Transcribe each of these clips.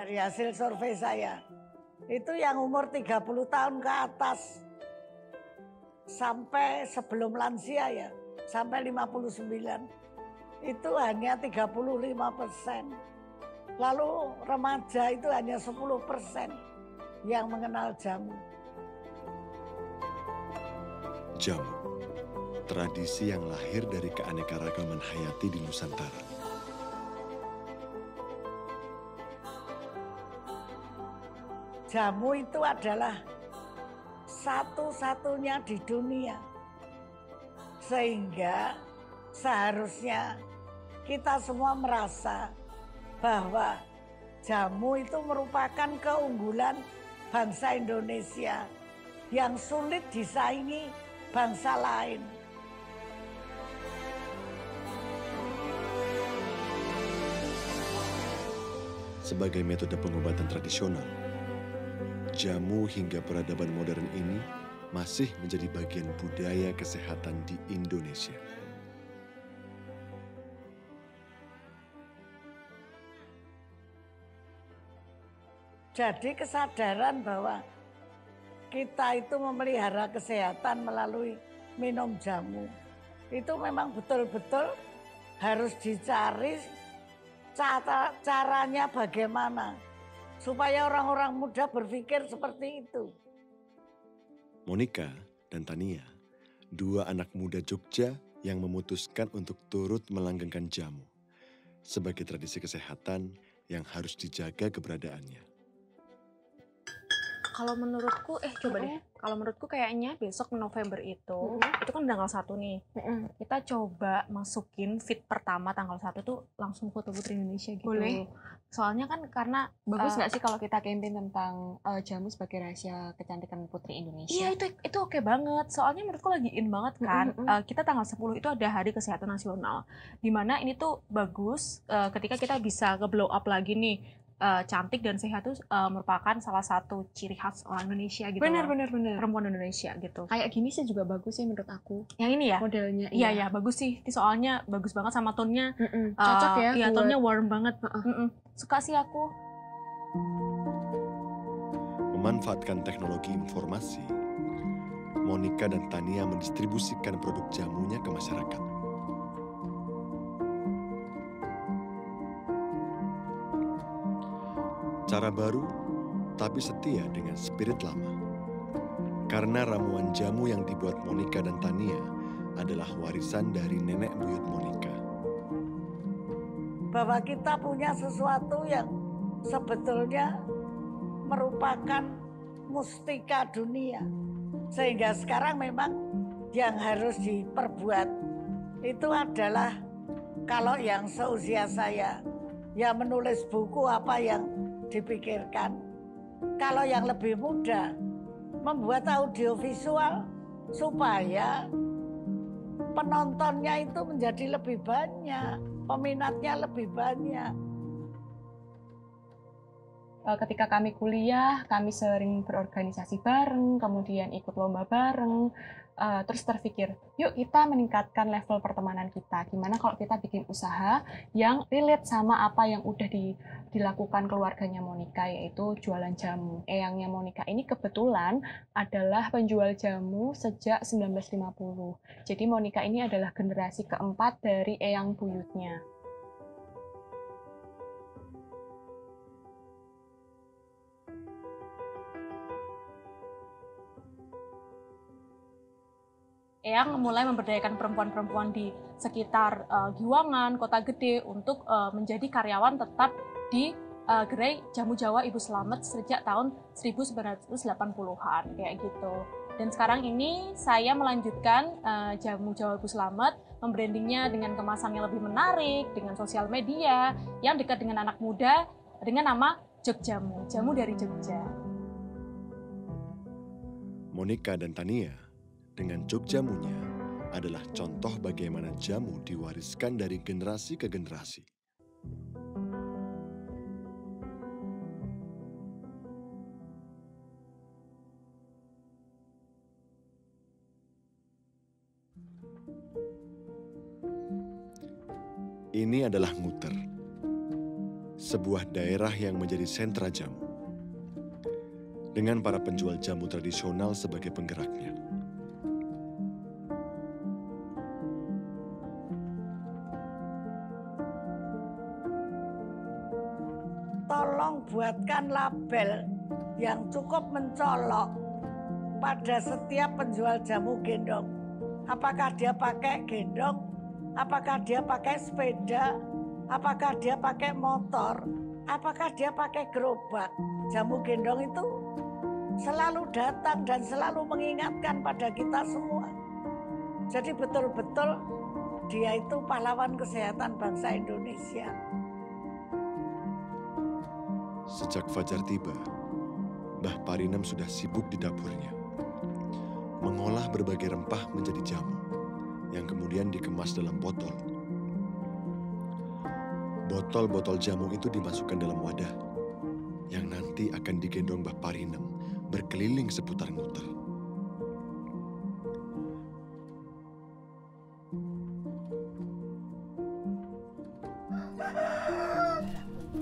Dari hasil survei saya, itu yang umur 30 tahun ke atas sampai sebelum lansia ya, sampai 59, itu hanya 35%. Lalu remaja itu hanya 10% yang mengenal jamu. Jamu, tradisi yang lahir dari keanekaragaman hayati di Nusantara. Jamu itu adalah satu-satunya di dunia. Sehingga seharusnya kita semua merasa bahwa jamu itu merupakan keunggulan bangsa Indonesia yang sulit disaingi bangsa lain. Sebagai metode pengobatan tradisional, jamu hingga peradaban modern ini masih menjadi bagian budaya kesehatan di Indonesia. Jadi kesadaran bahwa kita itu memelihara kesehatan melalui minum jamu, itu memang betul-betul harus dicari caranya bagaimana supaya orang-orang muda berpikir seperti itu. Monika dan Tania, dua anak muda Jogja yang memutuskan untuk turut melanggengkan jamu sebagai tradisi kesehatan yang harus dijaga keberadaannya. Kalau menurutku, coba deh. Kalau menurutku kayaknya besok November itu kan tanggal 1 nih. Kita coba masukin fit pertama tanggal 1 tuh langsung foto Putri Indonesia gitu. Boleh. Soalnya kan karena Bagus nggak sih kalau kita campaign tentang jamu sebagai rahasia kecantikan Putri Indonesia? Iya, itu oke banget. Soalnya menurutku lagi in banget kan. Kita tanggal 10 itu ada Hari Kesehatan Nasional. Dimana ini tuh bagus ketika kita bisa nge-blow up lagi nih. Cantik dan sehat itu merupakan salah satu ciri khas orang Indonesia gitu. Benar. Perempuan Indonesia gitu. Kayak gini sih juga bagus sih menurut aku. Yang ini ya? Modelnya. Iya, bagus sih. Soalnya bagus banget sama tone-nya. Cocok ya. Iya, buat... tone-nya warm banget. Suka sih aku. Memanfaatkan teknologi informasi, Monika dan Tania mendistribusikan produk jamunya ke masyarakat. Cara baru, tapi setia dengan spirit lama. Karena ramuan jamu yang dibuat Monika dan Tania adalah warisan dari nenek buyut Monika. Bahwa kita punya sesuatu yang sebetulnya merupakan mustika dunia. Sehingga sekarang memang yang harus diperbuat itu adalah kalau yang seusia saya, ya menulis buku apa yang dipikirkan. Kalau yang lebih muda, membuat audiovisual supaya penontonnya itu menjadi lebih banyak, peminatnya lebih banyak. Ketika kami kuliah, kami sering berorganisasi bareng, kemudian ikut lomba bareng, terus terpikir, yuk kita meningkatkan level pertemanan kita. Gimana kalau kita bikin usaha yang relate sama apa yang udah dilakukan keluarganya Monika, yaitu jualan jamu. Eyangnya Monika ini kebetulan adalah penjual jamu sejak 1950. Jadi Monika ini adalah generasi keempat dari eyang buyutnya. Eyang mulai memberdayakan perempuan-perempuan di sekitar Giwangan, Kota Gede untuk menjadi karyawan tetap di gerai Jamu Jawa Ibu Slamet sejak tahun 1980-an kayak gitu. Dan sekarang ini saya melanjutkan Jamu Jawa Ibu Slamet, membrandingnya dengan kemasan yang lebih menarik, dengan sosial media yang dekat dengan anak muda dengan nama Jogjamu, jamu dari Jogja. Monika dan Tania dengan Jogjamunya adalah contoh bagaimana jamu diwariskan dari generasi ke generasi. Ini adalah nguter. sebuah daerah yang menjadi sentra jamu. Dengan para penjual jamu tradisional sebagai penggeraknya. Tolong buatkan label yang cukup mencolok pada setiap penjual jamu gendong. Apakah dia pakai gendong, apakah dia pakai sepeda, apakah dia pakai motor, apakah dia pakai gerobak. Jamu gendong itu selalu datang dan selalu mengingatkan pada kita semua. Jadi betul-betul dia itu pahlawan kesehatan bangsa Indonesia. Sejak fajar tiba, Mbah Parinem sudah sibuk di dapurnya. Mengolah berbagai rempah menjadi jamu, yang kemudian dikemas dalam botol. Botol-botol jamu itu dimasukkan dalam wadah, yang nanti akan digendong Mbah Parinem berkeliling seputar nguter.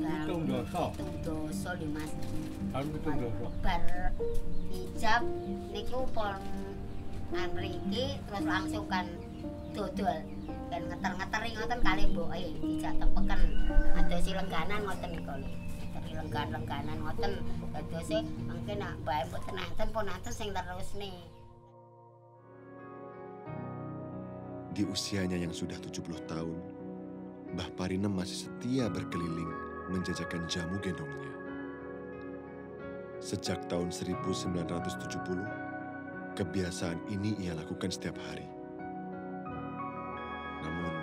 Hitung dosa. Hitung dosa lho Mas. Aku hitung dosa. Bar ijab niku pon mriki terus langsung kan dodol. Dan ngeter-ngeteri ngoten kalih mboke dijatempeken. Adosi lengganan ngoten niku lho. Dari lenggan-lengganan ngoten dadose mangke nak mbae mboten nanten pun nanten sing terusne. Di usianya yang sudah 70 tahun, Mbah Parinem masih setia berkeliling menjajakan jamu gendongnya. Sejak tahun 1970, kebiasaan ini ia lakukan setiap hari. Namun,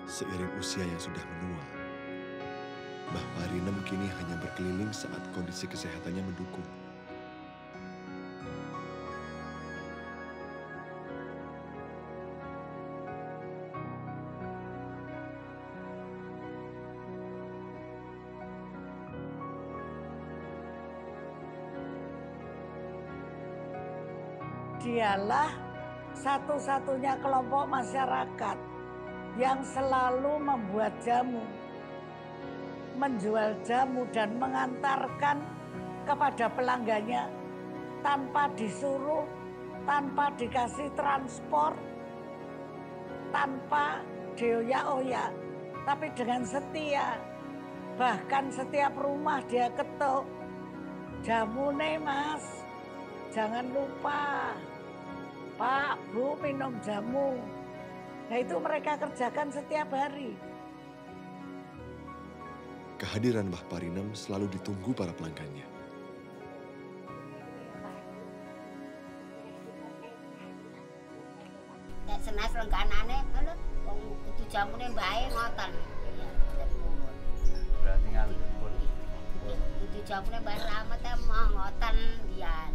seiring usia yang sudah menua, Mbah Parinem kini hanya berkeliling saat kondisi kesehatannya mendukung. Dialah satu-satunya kelompok masyarakat yang selalu membuat jamu, menjual jamu dan mengantarkan kepada pelanggannya tanpa disuruh, tanpa dikasih transport, tanpa dioyak-oyak, tapi dengan setia. Bahkan setiap rumah dia ketuk, jamu nih Mas, jangan lupa. Pak, Bu minum jamu. Nah itu mereka kerjakan setiap hari. Kehadiran Mbah Parinem selalu ditunggu para pelanggannya. Nek senes lengganane lho wong kudu jamune mbae ngoten. Berarti ngalih pun. Kudu jamune Mbah Slamet mah ngoten dian.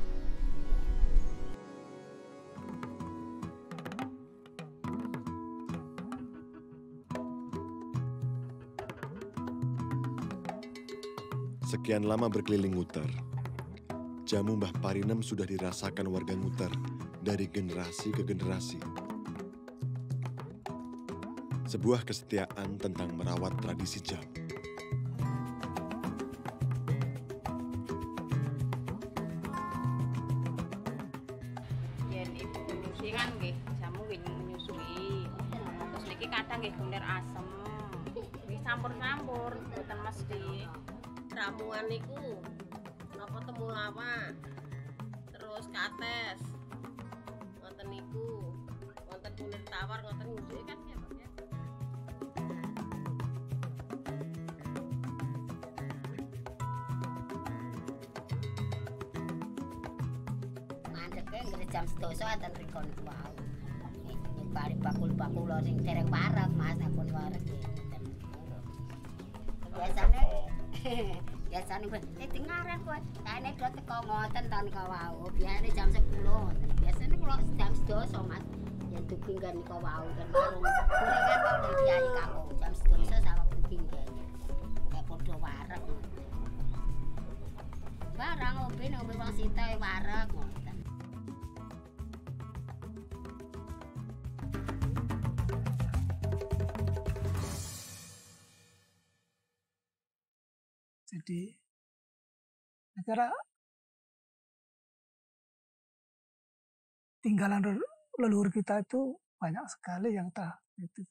Sekian lama berkeliling Nguter, jamu Mbah Parinem sudah dirasakan warga Nguter dari generasi ke generasi. Sebuah kesetiaan tentang merawat tradisi jamu. Yen ibu nyusui kan nggih, jamu nggih menyusui. Terus niki kadang nggih kunir asem. Nggih campur-campur, mboten mesti. Ramuan niku napa temulawak terus kates ngoten niku wonten kunir tawar ngoten nyusui kan ya Pak ya. Mandeke nggih jam 12 enten rikon wau. Nyebari bakul-bakul sing dereng parek Mas akun wareg nggih. Biasane biasane dengaran kowe kaene do teko ngoten ta nika wau biasane jam 10 ngoten biasane kula jam 12 Mas yen dugi nggen nika wau kan warung gorengan wau diayi kakung jam 12 sawang dugi nggen kayak padha wareg barang ombe wong sitae wareg ngoten. Jadi saya kira tinggalan leluhur kita itu banyak sekali yang itu.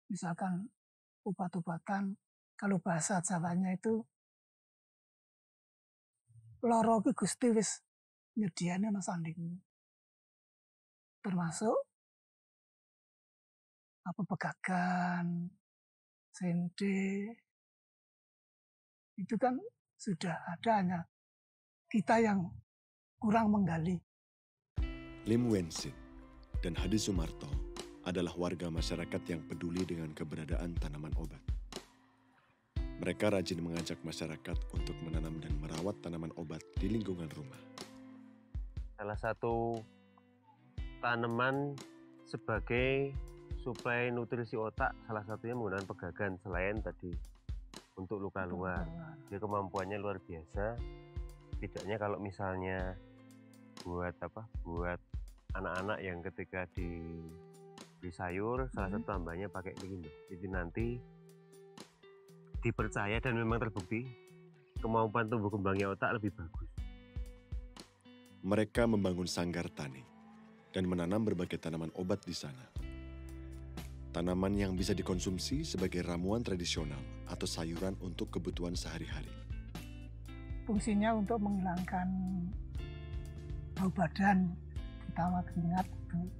Misalkan obat-obatan, kalau bahasa Jawanya itu loro ki Gusti wis nyediane nang sandingmu. Termasuk apa pegagan, sende, itu kan sudah ada, hanya kita yang kurang menggali. Lim Wensin dan Hadi Sumarto adalah warga masyarakat yang peduli dengan keberadaan tanaman obat. Mereka rajin mengajak masyarakat untuk menanam dan merawat tanaman obat di lingkungan rumah. Salah satu tanaman sebagai suplai nutrisi otak, salah satunya menggunakan pegagan selain tadi untuk luka luar. Dia kemampuannya luar biasa. Tidaknya kalau misalnya buat anak-anak yang ketika beli sayur, salah satu tambahnya pakai ini. Jadi nanti dipercaya dan memang terbukti kemampuan tumbuh kembangnya otak lebih bagus. Mereka membangun sanggar tani dan menanam berbagai tanaman obat di sana. Tanaman yang bisa dikonsumsi sebagai ramuan tradisional atau sayuran untuk kebutuhan sehari-hari. Fungsinya untuk menghilangkan bau badan, terutama keringat.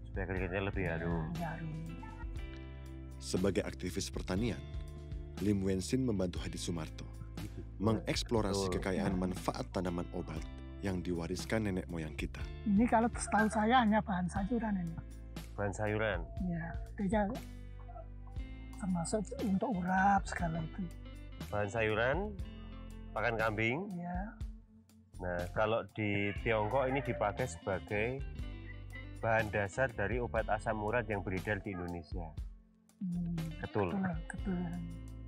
Supaya keringatnya lebih harum. Sebagai aktivis pertanian, Lim Wensin membantu Hadi Sumarto mengeksplorasi kekayaan manfaat tanaman obat yang diwariskan nenek moyang kita. Ini kalau setahu saya hanya bahan sayuran ini. Bahan sayuran? Ya, dia termasuk untuk urap segala itu. Bahan sayuran, pakan kambing. Ya. Nah, kalau di Tiongkok ini dipakai sebagai bahan dasar dari obat asam urat yang beredar di Indonesia. Ketul. Ketul.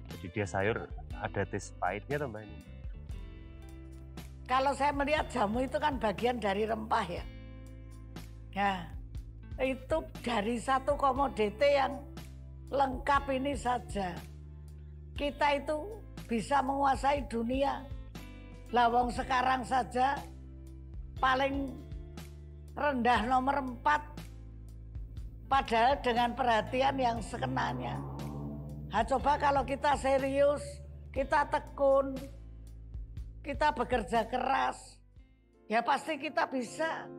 Jadi dia sayur ada tes pahitnya toh Mbak ini. Kalau saya melihat jamu itu kan bagian dari rempah ya. Ya, itu dari satu komoditi yang lengkap ini saja. Kita itu bisa menguasai dunia. Lawang sekarang saja paling rendah nomor 4. Padahal dengan perhatian yang sekenanya. Coba kalau kita serius, kita tekun, kita bekerja keras, ya pasti kita bisa.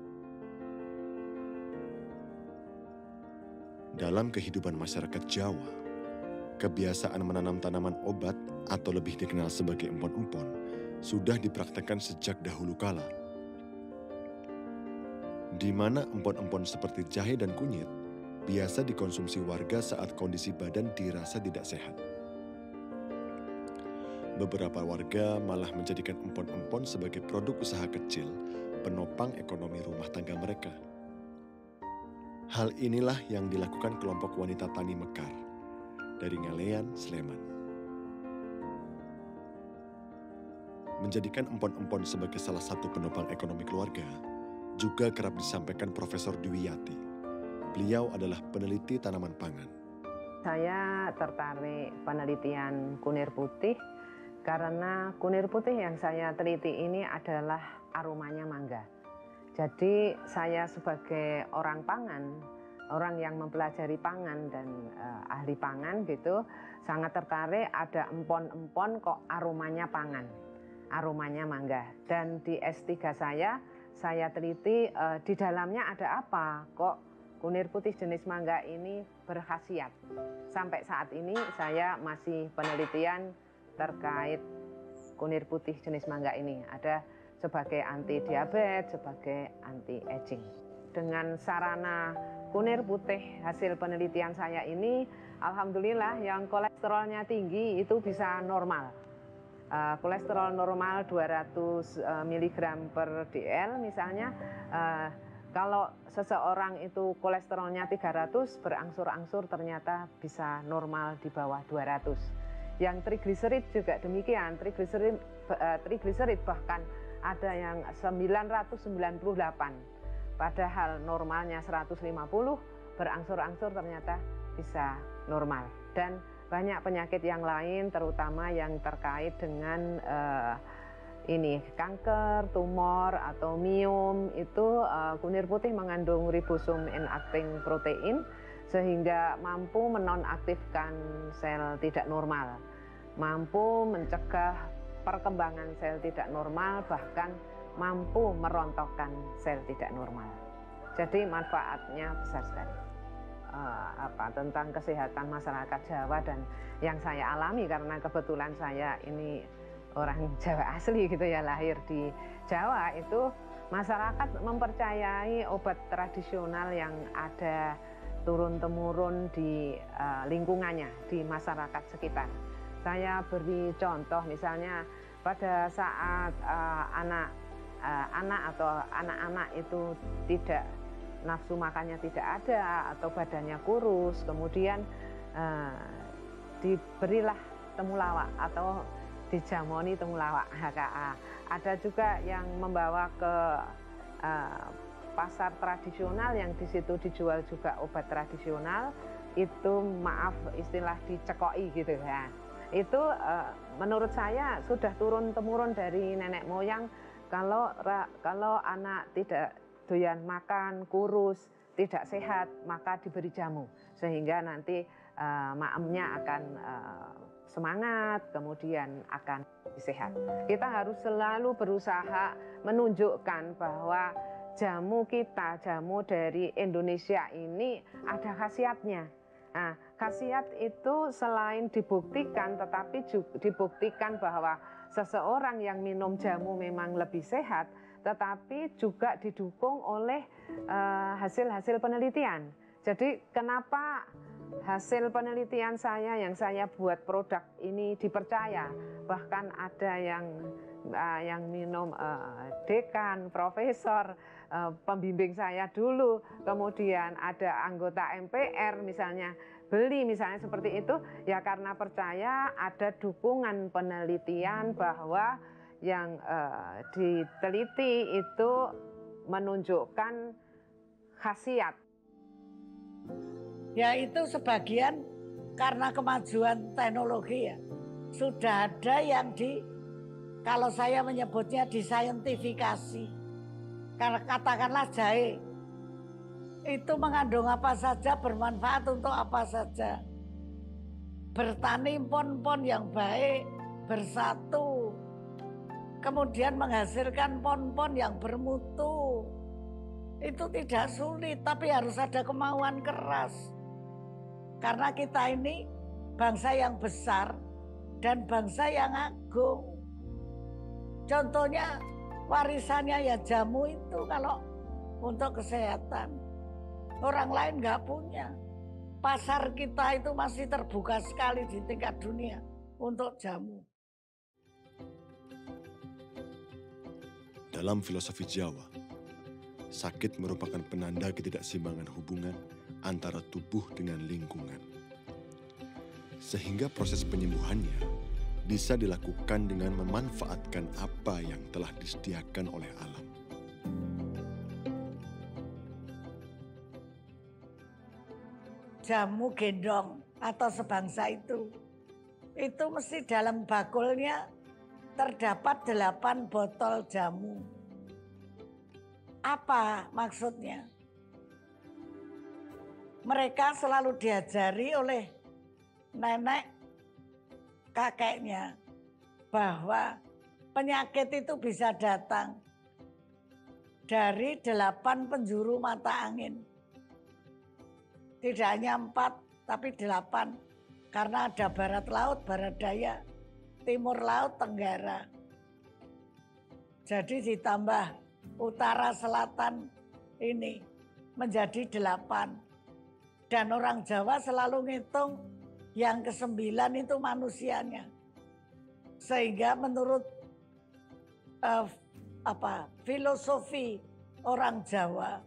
Dalam kehidupan masyarakat Jawa, kebiasaan menanam tanaman obat atau lebih dikenal sebagai empon-empon sudah dipraktekkan sejak dahulu kala. Di mana empon-empon seperti jahe dan kunyit biasa dikonsumsi warga saat kondisi badan dirasa tidak sehat. Beberapa warga malah menjadikan empon-empon sebagai produk usaha kecil penopang ekonomi rumah tangga mereka. Hal inilah yang dilakukan kelompok wanita tani Mekar dari Ngalean, Sleman. Menjadikan empon-empon sebagai salah satu penopang ekonomi keluarga juga kerap disampaikan Profesor Dwiyati. Beliau adalah peneliti tanaman pangan. Saya tertarik penelitian kunir putih karena kunir putih yang saya teliti ini adalah aromanya mangga. Jadi saya sebagai orang pangan, orang yang mempelajari pangan dan ahli pangan gitu, sangat tertarik ada empon-empon kok aromanya pangan, aromanya mangga. Dan di S3 saya teliti di dalamnya ada apa kok kunir putih jenis mangga ini berkhasiat. Sampai saat ini saya masih penelitian terkait kunir putih jenis mangga ini. Ada sebagai anti diabetes, sebagai anti aging. Dengan sarana kunir putih hasil penelitian saya ini, alhamdulillah yang kolesterolnya tinggi itu bisa normal. Kolesterol normal 200 mg per dl misalnya. Kalau seseorang itu kolesterolnya 300, berangsur-angsur ternyata bisa normal di bawah 200. Yang trigliserid juga demikian, trigliserid bahkan ada yang 998, padahal normalnya 150, berangsur-angsur ternyata bisa normal. Dan banyak penyakit yang lain, terutama yang terkait dengan ini kanker, tumor atau miom itu kunir putih mengandung ribosum inacting protein sehingga mampu menonaktifkan sel tidak normal, mampu mencegah perkembangan sel tidak normal, bahkan mampu merontokkan sel tidak normal. Jadi manfaatnya besar sekali. Tentang kesehatan masyarakat Jawa dan yang saya alami karena kebetulan saya ini orang Jawa asli gitu ya, lahir di Jawa, itu masyarakat mempercayai obat tradisional yang ada turun-temurun di lingkungannya, di masyarakat sekitar. Saya beri contoh misalnya pada saat anak atau anak-anak itu tidak nafsu makannya tidak ada atau badannya kurus, kemudian diberilah temulawak atau dijamoni temulawak HKA. Ada juga yang membawa ke pasar tradisional yang di situ dijual juga obat tradisional, itu maaf istilah dicekoi gitu ya. Itu menurut saya sudah turun-temurun dari nenek moyang, kalau anak tidak doyan makan, kurus, tidak sehat, maka diberi jamu sehingga nanti maemnya akan semangat, kemudian akan sehat. Kita harus selalu berusaha menunjukkan bahwa jamu kita, jamu dari Indonesia ini ada khasiatnya. Nah, khasiat itu selain dibuktikan, tetapi juga dibuktikan bahwa seseorang yang minum jamu memang lebih sehat, tetapi juga didukung oleh hasil-hasil penelitian. Jadi kenapa hasil penelitian saya yang saya buat produk ini dipercaya, bahkan ada yang minum dekan, profesor, pembimbing saya dulu, kemudian ada anggota MPR misalnya beli misalnya seperti itu, ya karena percaya ada dukungan penelitian bahwa yang diteliti itu menunjukkan khasiat. Ya itu sebagian karena kemajuan teknologi ya. Sudah ada yang kalau saya menyebutnya disaintifikasi. Karena katakanlah jahe, itu mengandung apa saja, bermanfaat untuk apa saja. Bertani pon-pon yang baik, bersatu, kemudian menghasilkan pon-pon yang bermutu. Itu tidak sulit, tapi harus ada kemauan keras. Karena kita ini bangsa yang besar dan bangsa yang agung. Contohnya warisannya ya jamu itu kalau untuk kesehatan. Orang lain nggak punya. Pasar kita itu masih terbuka sekali di tingkat dunia untuk jamu. Dalam filosofi Jawa, sakit merupakan penanda ketidakseimbangan hubungan antara tubuh dengan lingkungan. Sehingga proses penyembuhannya bisa dilakukan dengan memanfaatkan apa yang telah disediakan oleh alam. Jamu gendong atau sebangsa itu mesti dalam bakulnya terdapat 8 botol jamu. Apa maksudnya? Mereka selalu diajari oleh nenek kakeknya bahwa penyakit itu bisa datang dari 8 penjuru mata angin. Tidak hanya 4, tapi 8. Karena ada barat laut, barat daya, timur laut, tenggara. Jadi ditambah utara selatan ini menjadi 8. Dan orang Jawa selalu ngitung yang ke-9 itu manusianya. Sehingga menurut filosofi orang Jawa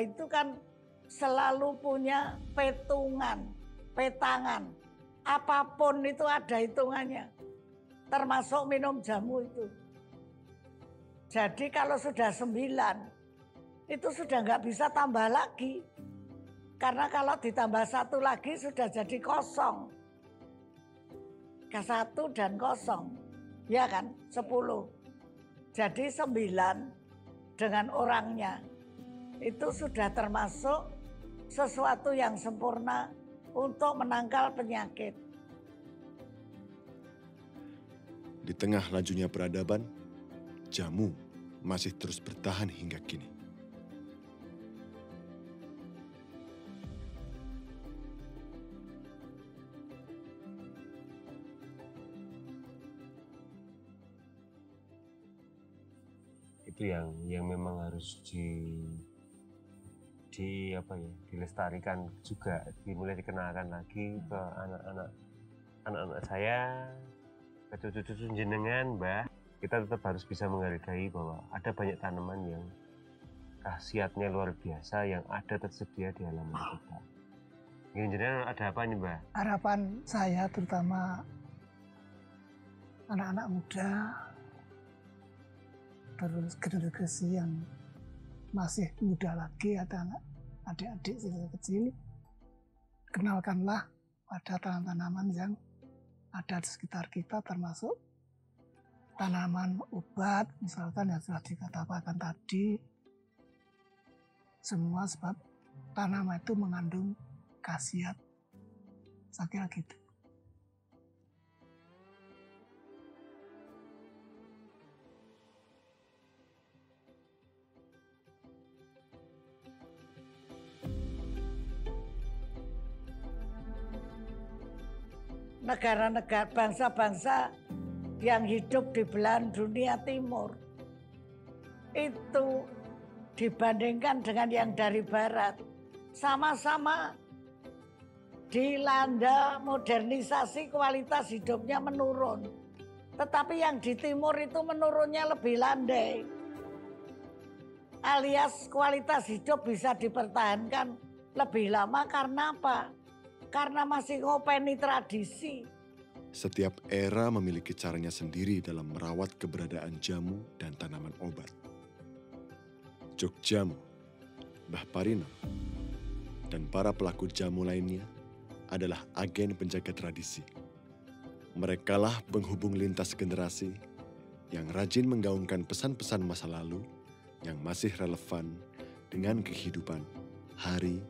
itu kan selalu punya petangan. Apapun itu ada hitungannya. Termasuk minum jamu itu. Jadi kalau sudah 9, itu sudah nggak bisa tambah lagi. Karena kalau ditambah 1 lagi sudah jadi kosong. 1 dan 0. Ya kan? 10. Jadi 9 dengan orangnya. Itu sudah termasuk sesuatu yang sempurna untuk menangkal penyakit. Di tengah lajunya peradaban, jamu masih terus bertahan hingga kini. Itu yang memang harus dilestarikan juga, dimulai dikenalkan lagi ke anak-anak saya, ke cucu-cucu jenengan, Mbah. Kita tetap harus bisa menghargai bahwa ada banyak tanaman yang khasiatnya luar biasa yang ada tersedia di halaman kita. Ini jenengan ada apa nih, Mbah? Harapan saya terutama anak-anak muda, terus generasi yang masih muda lagi, ada anak adik-adik kecil, kenalkanlah pada tanaman-tanaman yang ada di sekitar kita, termasuk tanaman obat, misalkan yang sudah dikatakan tadi, semua sebab tanaman itu mengandung khasiat. Saya kira gitu. Negara-negara, bangsa-bangsa yang hidup di belahan dunia timur itu dibandingkan dengan yang dari barat, sama-sama dilanda modernisasi, kualitas hidupnya menurun. Tetapi yang di timur itu menurunnya lebih landai. Alias kualitas hidup bisa dipertahankan lebih lama karena apa? Karena masih ngopeni tradisi. Setiap era memiliki caranya sendiri dalam merawat keberadaan jamu dan tanaman obat. Jogjamu, Mbah Parino, dan para pelaku jamu lainnya adalah agen penjaga tradisi. Merekalah penghubung lintas generasi yang rajin menggaungkan pesan-pesan masa lalu yang masih relevan dengan kehidupan hari